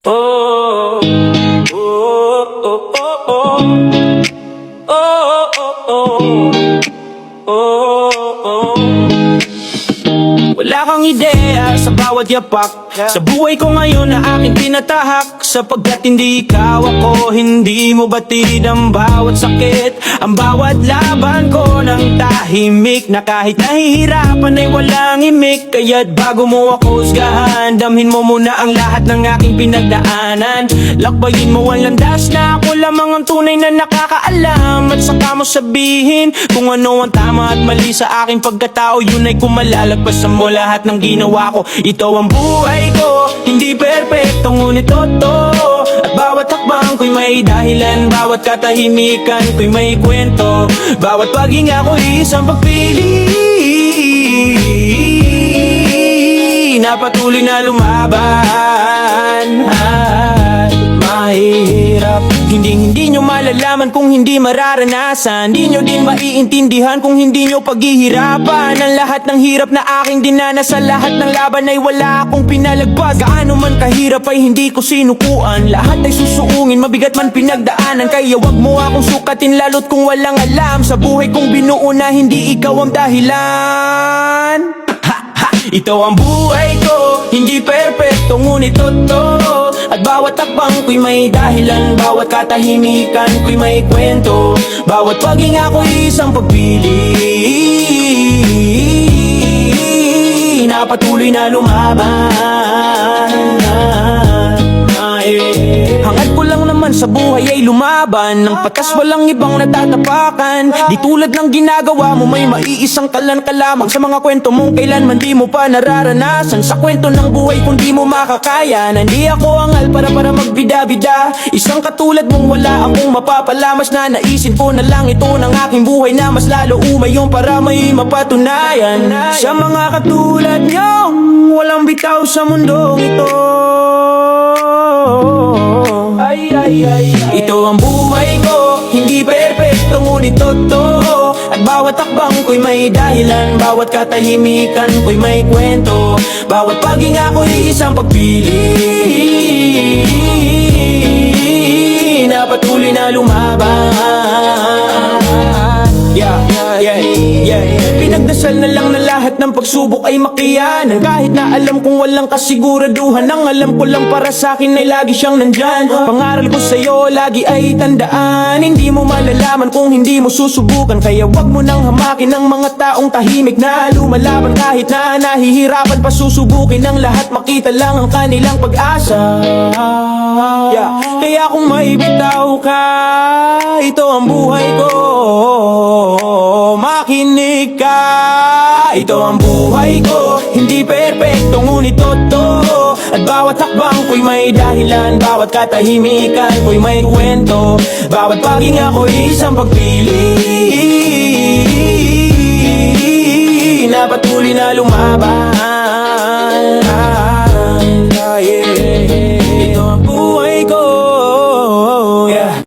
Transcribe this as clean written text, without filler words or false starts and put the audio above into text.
Oh, oh, oh, oh, oh. Oh, oh, oh, oh, oh. Wala kang ideya sa bawat yapak sa buhay ko ngayon na aking pinatahak. Sapagkat hindi ikaw ako, hindi mo batid ang bawat sakit, ang bawat laban ko ng tahimik, na kahit nahihirapan ay walang imik. Kaya't bago mo ako husgahan, damhin mo muna ang lahat ng aking pinagdaanan. Lakbayin mo ang landas na ako lamang ang tunay na nakakaalam. At saka mo sabihin kung ano ang tama at mali sa aking pagkatao. Yun ay kung malalagpasan mo lahat ng ginawa ko. Ito ang buhay ko, hindi perpekto ngunit totoo. At bawat hakbang ko'y may dahilan, bawat katahimikan ko'y may kwento, bawat paghinga ko'y isang pagpili na patuloy na lumaban. At mahirap, hindi nyo malalaman kung hindi mararanasan. Di nyo din maiintindihan kung hindi nyo paghihirapan. Ang lahat ng hirap na aking dinanas, sa lahat ng laban ay wala akong pinalagpas. Gaano man kahirap ay hindi ko sinukuan, lahat ay susuungin, mabigat man pinagdaanan. Kaya wag mo akong sukatin lalo't kung walang alam sa buhay kong binuo na hindi ikaw ang dahilan. Ito ang buhay ko, hindi perpekto ngunit totoo. At bawat takbang ko'y may dahilan, bawat katahimikan ko'y may kwento, bawat paghinga ko'y isang pagpili na patuloy na lumaban. Hangad ko lang naman sa buhay ay lumaban ng patas, walang ibang natatapakan. Di tulad ng ginagawa mo, may maiisang kalan ka lamang sa mga kwento mong kailanman di mo pa nararanasan. Sa kwento ng buhay kung di mo makakaya, na hindi ako angal para magbida-bida. Isang katulad mong wala akong mapapala, mas na naisin ko na lang ito ng aking buhay na mas lalo umayon para may mapatunayan. Sa mga katulad niyong walang bitaw sa mundong ito. Ito ang buhay ko, hindi perpekto ngunit totoo. At bawat takbang ko'y may dahilan, bawat katahimikan ko'y may kwento, bawat paghinga ko'y isang pagpili na patuloy na lumaban. Pinagdasal na lang na lahat ng pagsubok ay makiyanan, kahit na alam kong walang kasiguraduhan. Ang alam ko lang para sa akin ay lagi siyang nandyan. Pangaral ko sa'yo lagi ay tandaan, hindi mo malalaman kung hindi mo susubukan. Kaya wag mo nang hamakin ang mga taong tahimik na lumalaban, kahit na nahihirapan pa susubukin ang lahat. Makita lang ang kanilang pag-asa. Kaya kung maibitaw ka, ito ang buhay ko, makinig ka. Ito ang buhay ko, hindi perpekto ngunit totoo. At bawat hakbang ko'y may dahilan, bawat katahimikan ko'y may kwento, bawat paghinga ko'y isang pagpili na patuloy na lumaban.